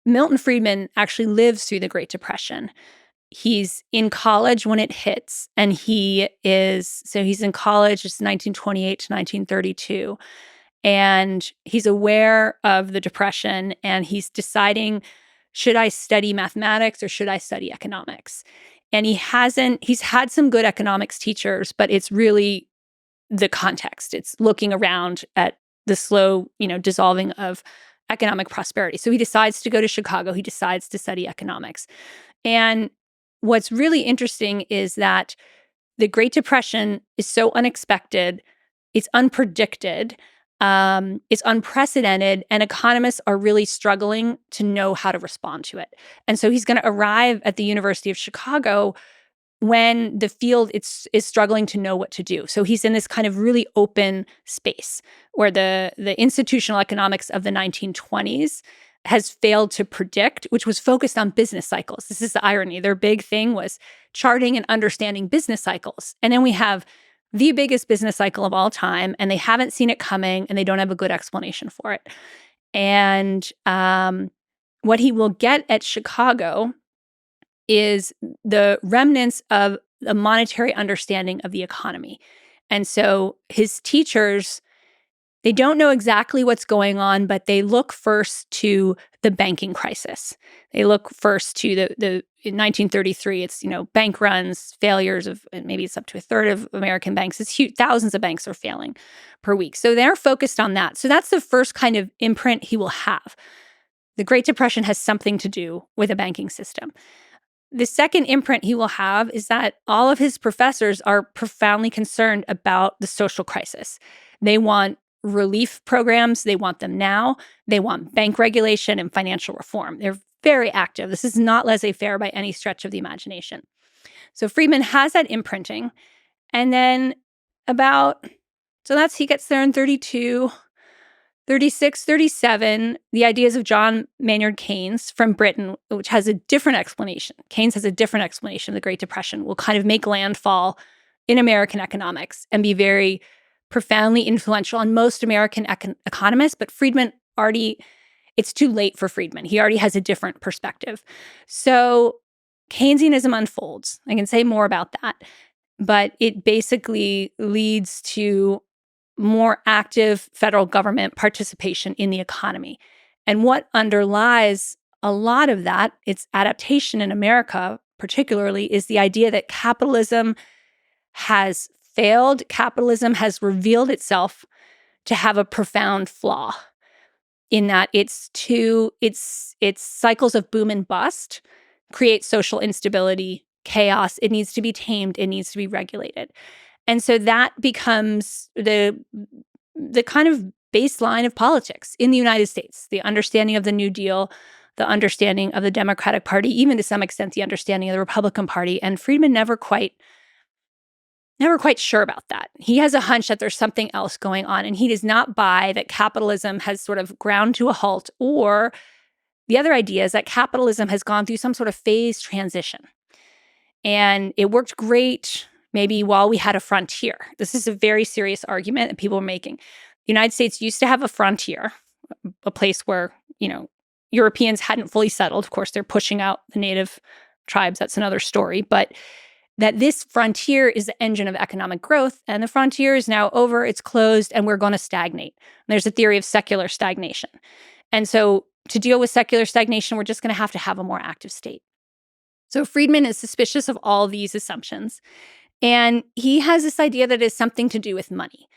Milton Friedman actually lives through the Great Depression. He's in college when it hits, and he's in college, it's 1928 to 1932, and he's aware of the Depression, and he's deciding, should I study mathematics or should I study economics? And he's had some good economics teachers, but it's really the context. It's looking around at the slow, dissolving of economic prosperity. So he decides to go to Chicago. He decides to study economics. And what's really interesting is that the Great Depression is so unexpected, it's unpredicted, it's unprecedented, and economists are really struggling to know how to respond to it. And so he's going to arrive at the University of Chicago when the field is struggling to know what to do. So he's in this kind of really open space where the institutional economics of the 1920s has failed to predict, which was focused on business cycles. This is the irony. Their big thing was charting and understanding business cycles. And then we have the biggest business cycle of all time, and they haven't seen it coming, and they don't have a good explanation for it. And what he will get at Chicago is the remnants of a monetary understanding of the economy. And so his teachers, they don't know exactly what's going on, but they look first to the banking crisis. They look first to the in 1933, it's, bank runs, failures of, maybe it's up to a third of American banks. It's huge. Thousands of banks are failing per week. So they're focused on that. So that's the first kind of imprint he will have. The Great Depression has something to do with a banking system. The second imprint he will have is that all of his professors are profoundly concerned about the social crisis. They want relief programs. They want them now. They want bank regulation and financial reform. They're very active. This is not laissez-faire by any stretch of the imagination. So Friedman has that imprinting. And then he gets there in 32, 36, 37, the ideas of John Maynard Keynes from Britain, which has a different explanation. Keynes has a different explanation of the Great Depression, will kind of make landfall in American economics and be very profoundly influential on most American economists. But Friedman it's too late for Friedman. He already has a different perspective. So Keynesianism unfolds. I can say more about that. But it basically leads to more active federal government participation in the economy. And what underlies a lot of that, its adaptation in America particularly, is the idea that capitalism has failed. Capitalism has revealed itself to have a profound flaw in that its cycles of boom and bust create social instability, chaos. It needs to be tamed. It needs to be regulated. And so that becomes the kind of baseline of politics in the United States, the understanding of the New Deal, the understanding of the Democratic Party, even to some extent the understanding of the Republican Party. And Friedman never quite sure about that. He has a hunch that there's something else going on, and he does not buy that capitalism has sort of ground to a halt, or the other idea is that capitalism has gone through some sort of phase transition. And it worked great maybe while we had a frontier. This is a very serious argument that people are making. The United States used to have a frontier, a place where, Europeans hadn't fully settled. Of course, they're pushing out the native tribes. That's another story. But that this frontier is the engine of economic growth, and the frontier is now over, it's closed, and we're going to stagnate. And there's a theory of secular stagnation. And so to deal with secular stagnation, we're just going to have a more active state. So Friedman is suspicious of all these assumptions. And he has this idea that it has something to do with money.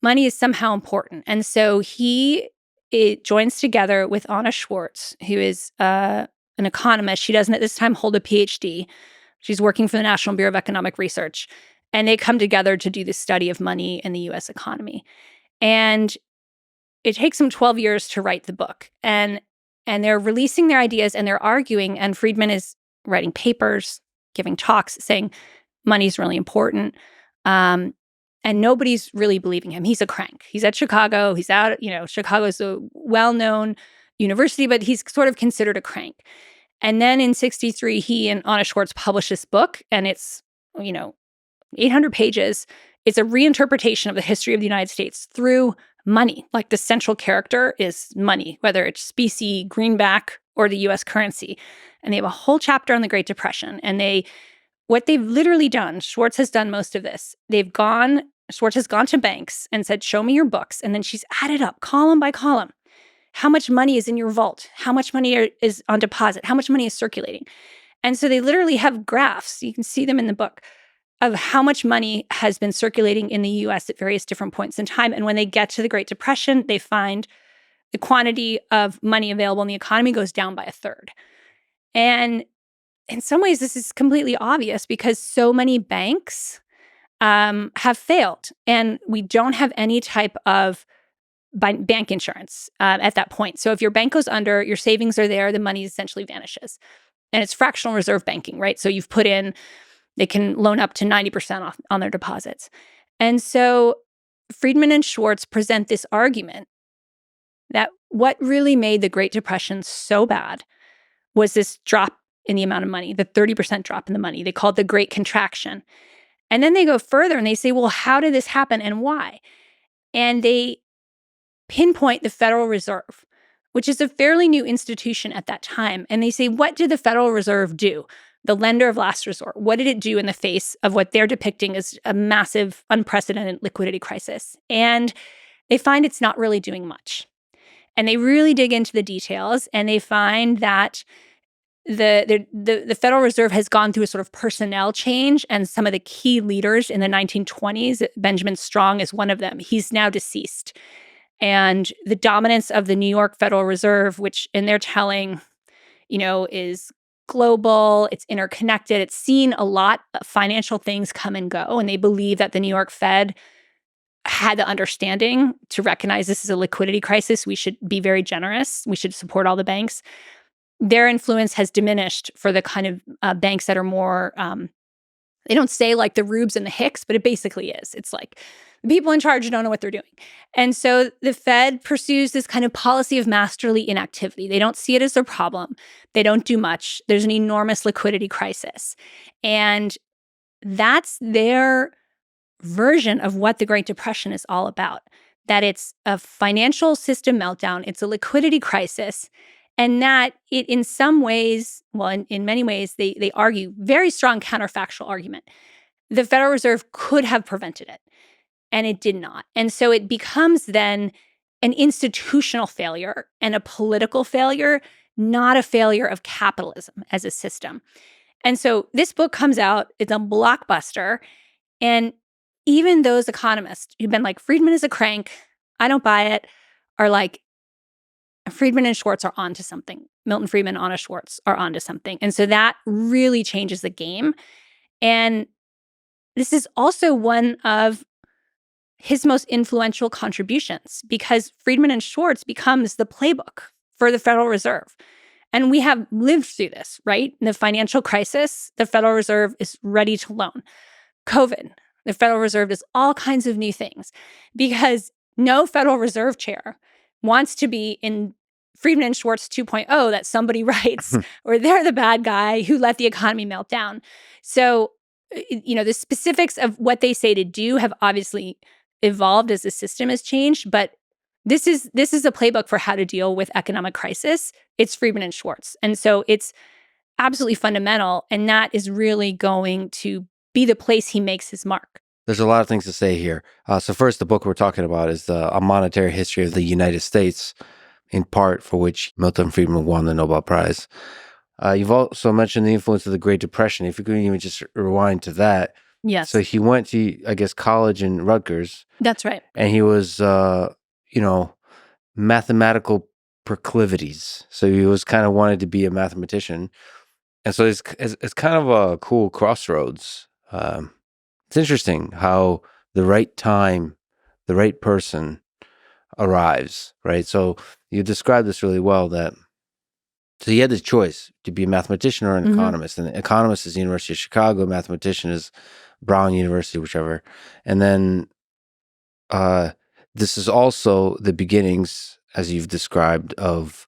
Money is somehow important. And so it joins together with Anna Schwartz, who is an economist. She doesn't at this time hold a PhD. She's working for the National Bureau of Economic Research. And they come together to do this study of money in the U.S. economy. And it takes them 12 years to write the book. And they're releasing their ideas and they're arguing. And Friedman is writing papers, giving talks, saying money's really important. And nobody's really believing him. He's a crank. He's at Chicago. He's out, Chicago's a well-known university, but he's sort of considered a crank. And then in 1963, he and Anna Schwartz published this book, and it's, 800 pages. It's a reinterpretation of the history of the United States through money. Like the central character is money, whether it's specie, greenback, or the US currency. And they have a whole chapter on the Great Depression. And what they've literally done, Schwartz has done most of this. Schwartz has gone to banks and said, show me your books. And then she's added up column by column. How much money is in your vault? How much money is on deposit? How much money is circulating? And so they literally have graphs, you can see them in the book, of how much money has been circulating in the US at various different points in time. And when they get to the Great Depression, they find the quantity of money available in the economy goes down by a third. And in some ways, this is completely obvious because so many banks have failed. And we don't have any type of bank insurance at that point. So if your bank goes under, your savings are there, the money essentially vanishes. And it's fractional reserve banking, right? So you've put in, they can loan up to 90% off on their deposits. And so Friedman and Schwartz present this argument that what really made the Great Depression so bad was this drop in the amount of money, the 30% drop in the money. They call it the Great Contraction. And then they go further and they say, well, how did this happen and why? And they pinpoint the Federal Reserve, which is a fairly new institution at that time. And they say, what did the Federal Reserve do? The lender of last resort. What did it do in the face of what they're depicting as a massive, unprecedented liquidity crisis? And they find it's not really doing much. And they really dig into the details and they find that the Federal Reserve has gone through a sort of personnel change, and some of the key leaders in the 1920s, Benjamin Strong is one of them. He's now deceased. And the dominance of the New York Federal Reserve, which in their telling, is global, it's interconnected, it's seen a lot of financial things come and go. And they believe that the New York Fed had the understanding to recognize this is a liquidity crisis. We should be very generous. We should support all the banks. Their influence has diminished for the kind of banks that are more, they don't say like the Rubes and the Hicks, but it basically is. It's like the people in charge don't know what they're doing. And so the Fed pursues this kind of policy of masterly inactivity. They don't see it as their problem. They don't do much. There's an enormous liquidity crisis. And that's their version of what the Great Depression is all about, that it's a financial system meltdown, it's a liquidity crisis, and that it in some ways, well, in many ways, they argue, very strong counterfactual argument, the Federal Reserve could have prevented it, and it did not. And so it becomes then an institutional failure and a political failure, not a failure of capitalism as a system. And so this book comes out, it's a blockbuster, and even those economists who've been like, Friedman is a crank, I don't buy it, are like, Friedman and Schwartz are onto something. Milton Friedman, Anna Schwartz are onto something. And so that really changes the game. And this is also one of his most influential contributions because Friedman and Schwartz becomes the playbook for the Federal Reserve. And we have lived through this, right? In the financial crisis, the Federal Reserve is ready to loan. COVID, the Federal Reserve does all kinds of new things because no Federal Reserve chair wants to be in Friedman and Schwartz 2.0 that somebody writes, or they're the bad guy who let the economy melt down. So, the specifics of what they say to do have obviously evolved as the system has changed, but this is a playbook for how to deal with economic crisis. It's Friedman and Schwartz. And so it's absolutely fundamental, and that is really going to be the place he makes his mark. There's a lot of things to say here. So first, the book we're talking about is A Monetary History of the United States, in part for which Milton Friedman won the Nobel Prize. You've also mentioned the influence of the Great Depression. If you could even just rewind to that. Yes. So he went to, I guess, college in Rutgers. That's right. And he was, mathematical proclivities. So he was kind of wanted to be a mathematician. And so it's kind of a cool crossroads. It's interesting how the right time, the right person arrives, right? So you described this really well so he had this choice to be a mathematician or an economist. And the economist is the University of Chicago, mathematician is Brown University, whichever. And then this is also the beginnings, as you've described, of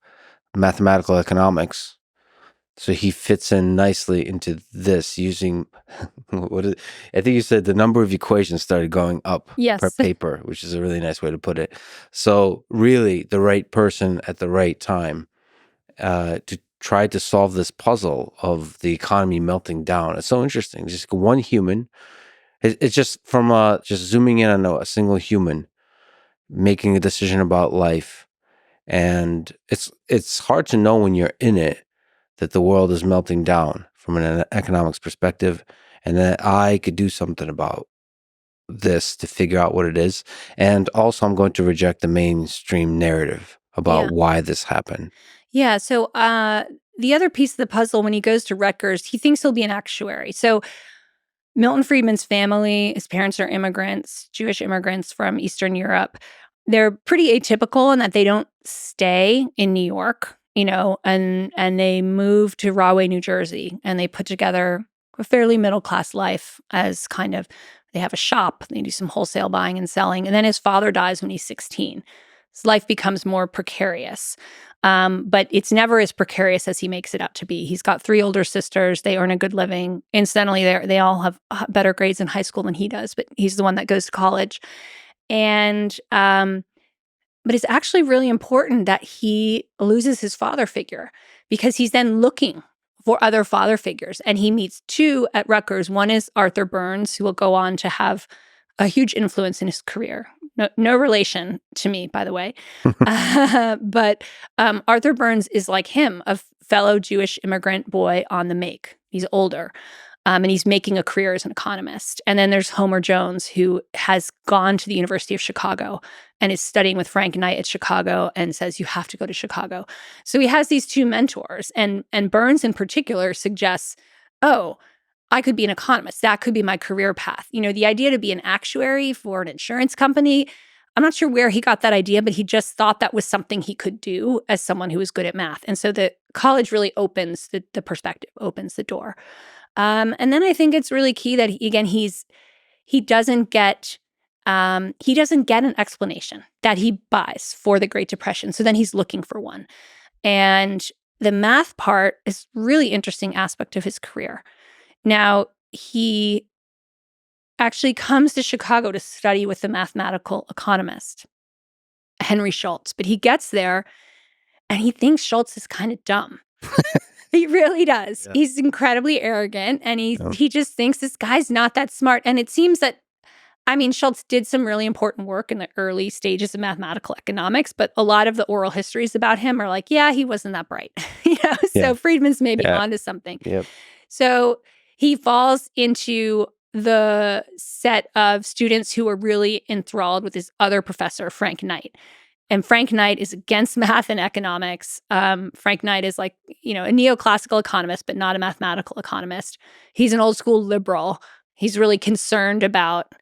mathematical economics. So he fits in nicely into this using, I think you said the number of equations started going up per paper, which is a really nice way to put it. So really the right person at the right time. to try to solve this puzzle of the economy melting down. It's so interesting. Just one human. It's just from just zooming in on a single human making a decision about life, and it's hard to know when you're in it that the world is melting down from an economics perspective, and that I could do something about this to figure out what it is. And also, I'm going to reject the mainstream narrative about Yeah. why this happened. Yeah. So the other piece of the puzzle, when he goes to Rutgers, he thinks he'll be an actuary. So Milton Friedman's family, his parents are immigrants, Jewish immigrants from Eastern Europe. They're pretty atypical in that they don't stay in New York, and they move to Rahway, New Jersey, and they put together a fairly middle-class life as kind of, they have a shop, they do some wholesale buying and selling, and then his father dies when he's 16. His life becomes more precarious. But it's never as precarious as he makes it out to be. He's got 3 older sisters. They earn a good living. Incidentally, they all have better grades in high school than he does, but he's the one that goes to college. And but it's actually really important that he loses his father figure, because he's then looking for other father figures. And he meets 2 at Rutgers. One is Arthur Burns, who will go on to have a huge influence in his career. No relation to me, by the way. But Arthur Burns is like him, a fellow Jewish immigrant boy on the make. He's older, and he's making a career as an economist. And then there's Homer Jones, who has gone to the University of Chicago and is studying with Frank Knight at Chicago and says, you have to go to Chicago. So he has these 2 mentors. And Burns in particular suggests, oh, I could be an economist. That could be my career path. The idea to be an actuary for an insurance company, I'm not sure where he got that idea, but he just thought that was something he could do as someone who was good at math. And so the college really opens the perspective, opens the door. And then I think it's really key that, he doesn't get an explanation that he buys for the Great Depression. So then he's looking for one. And the math part is really interesting aspect of his career. Now, he actually comes to Chicago to study with the mathematical economist, Henry Schultz. But he gets there and he thinks Schultz is kind of dumb. He really does. Yeah. He's incredibly arrogant, and he just thinks this guy's not that smart. And it seems that, Schultz did some really important work in the early stages of mathematical economics, but a lot of the oral histories about him are like, yeah, he wasn't that bright. So Friedman's maybe onto something. Yep. So he falls into the set of students who are really enthralled with his other professor, Frank Knight. And Frank Knight is against math and economics. Frank Knight is like, a neoclassical economist, but not a mathematical economist. He's an old school liberal. He's really concerned about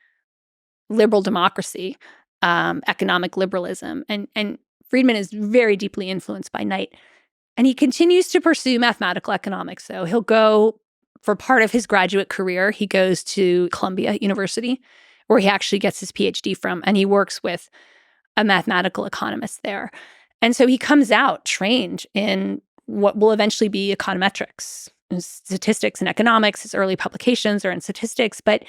liberal democracy, economic liberalism. And Friedman is very deeply influenced by Knight. And he continues to pursue mathematical economics, though. He'll go, for part of his graduate career, he goes to Columbia University, where he actually gets his PhD from, and he works with a mathematical economist there. And so he comes out trained in what will eventually be econometrics, statistics and economics. His early publications are in statistics, but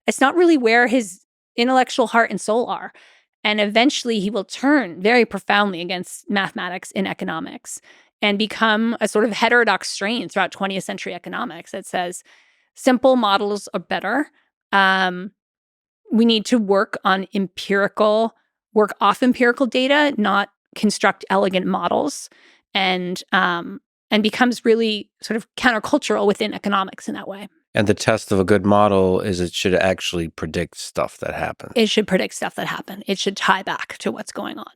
it's not really where his intellectual heart and soul are. And eventually he will turn very profoundly against mathematics in economics and become a sort of heterodox strain throughout 20th century economics that says simple models are better. We need to work off empirical data, not construct elegant models, and becomes really sort of countercultural within economics in that way. And the test of a good model is it should actually predict stuff that happens. It should predict stuff that happened. It should tie back to what's going on.